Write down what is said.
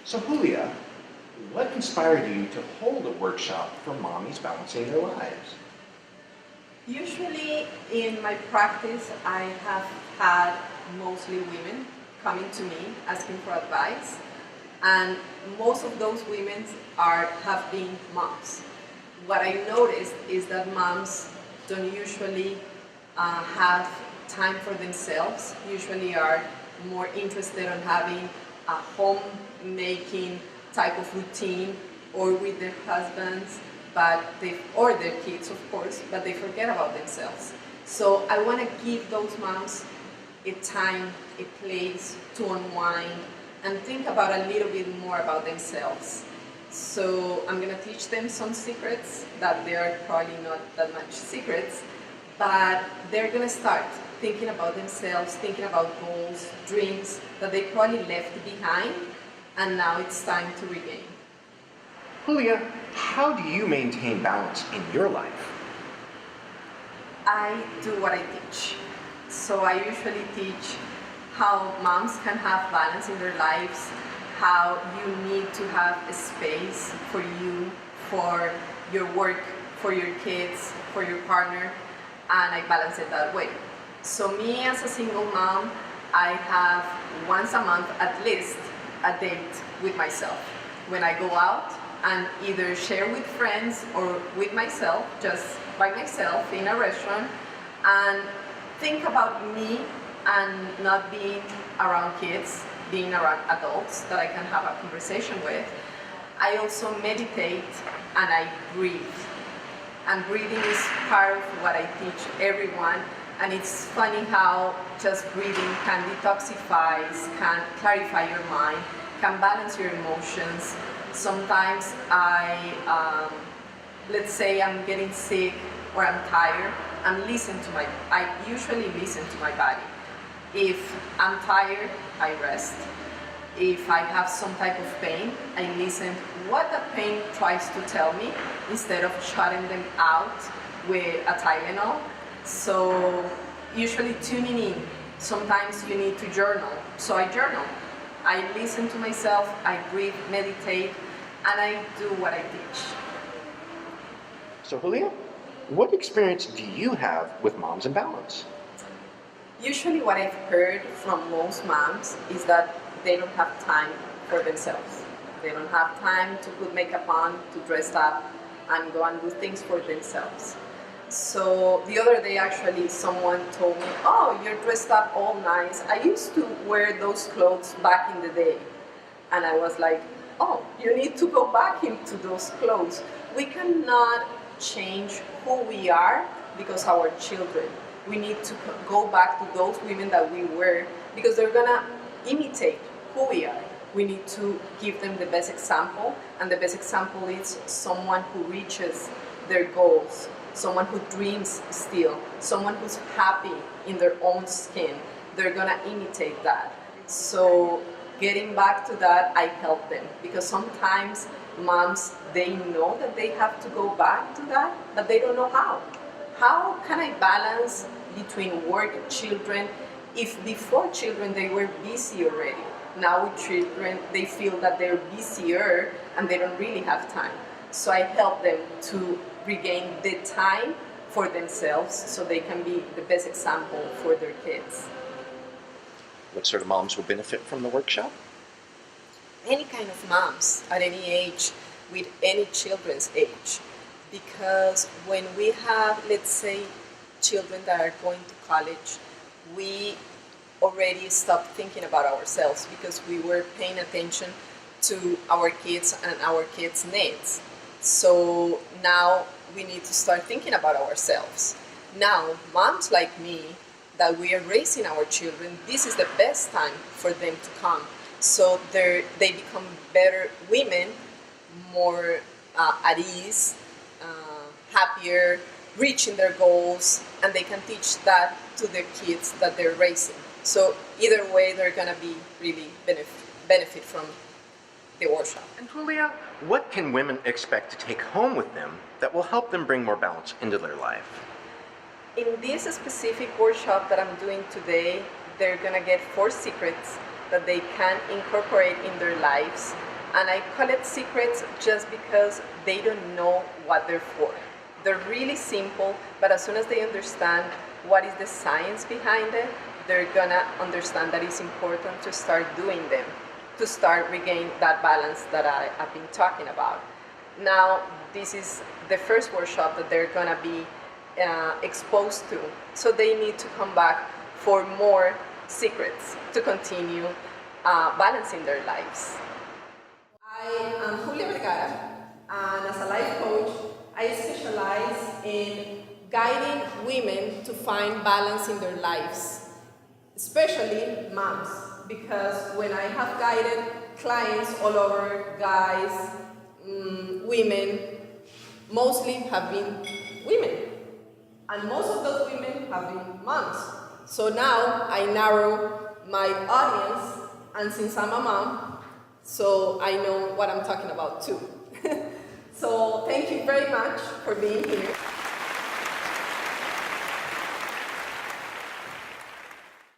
So Julia, what inspired you to hold a workshop for mommies balancing their lives? Usually in my practice, I have had mostly women coming to me asking for advice, and most of those women have been moms. What I noticed is that moms don't usually have time for themselves, usually are more interested in having a homemaking type of routine or with their husbands, or their kids, of course, but they forget about themselves. So I want to give those moms a time, a place to unwind and think about a little bit more about themselves. So I'm going to teach them some secrets that they are probably not that much secrets, but they're going to start thinking about themselves, thinking about goals, dreams that they probably left behind, and now it's time to regain. Julia, how do you maintain balance in your life? I do what I teach. So I usually teach how moms can have balance in their lives, how you need to have a space for you, for your work, for your kids, for your partner, and I balance it that way. So me as a single mom, I have once a month at least a date with myself. When I go out and either share with friends or with myself, just by myself in a restaurant, and think about me and not being around kids, being around adults that I can have a conversation with. I also meditate and I breathe. And breathing is part of what I teach everyone. And it's funny how just breathing can detoxify, can clarify your mind, can balance your emotions. Sometimes let's say I'm getting sick or I'm tired, I usually listen to my body. If I'm tired, I rest. If I have some type of pain, I listen what the pain tries to tell me instead of shutting them out with a Tylenol. So usually tuning in. Sometimes you need to journal. So I journal. I listen to myself, I breathe, meditate, and I do what I teach. So Julia, what experience do you have with moms in balance? Usually what I've heard from most moms is that they don't have time for themselves. They don't have time to put makeup on, to dress up, and go and do things for themselves. So the other day actually someone told me, oh, you're dressed up all nice. I used to wear those clothes back in the day. And I was like, oh, you need to go back into those clothes. We cannot change who we are because our children. We need to go back to those women that we were because they're gonna imitate who we are. We need to give them the best example, and the best example is someone who reaches their goals, someone who dreams still, someone who's happy in their own skin. They're gonna imitate that. So getting back to that, I help them because sometimes moms, they know that they have to go back to that, but they don't know how. How can I balance between work and children if before children they were busy already? Now with children, they feel that they're busier and they don't really have time. So I help them to regain the time for themselves so they can be the best example for their kids. What sort of moms will benefit from the workshop? Any kind of moms at any age, with any children's age. Because when we have, let's say, children that are going to college, we already stopped thinking about ourselves because we were paying attention to our kids and our kids' needs. So now we need to start thinking about ourselves. Now, moms like me, that we are raising our children, this is the best time for them to come. So they become better women, more at ease, happier, reaching their goals, and they can teach that to their kids that they're raising. So either way, they're going to be really benefit from the workshop. And Julia, what can women expect to take home with them that will help them bring more balance into their life? In this specific workshop that I'm doing today, they're going to get 4 secrets that they can incorporate in their lives And I call it secrets just because they don't know what they're for. They're really simple, but as soon as they understand what is the science behind it, they're gonna understand that it's important to start doing them, to start regain that balance that I've been talking about. Now, this is the first workshop that they're gonna be exposed to, so they need to come back for more secrets to continue balancing their lives. I am Julia Vergara, and as a life coach, I specialize in guiding women to find balance in their lives, especially moms, because when I have guided clients all over, guys, women, mostly have been women, and most of those women have been moms. So now I narrow my audience, and since I'm a mom, so I know what I'm talking about too. So thank you very much for being here.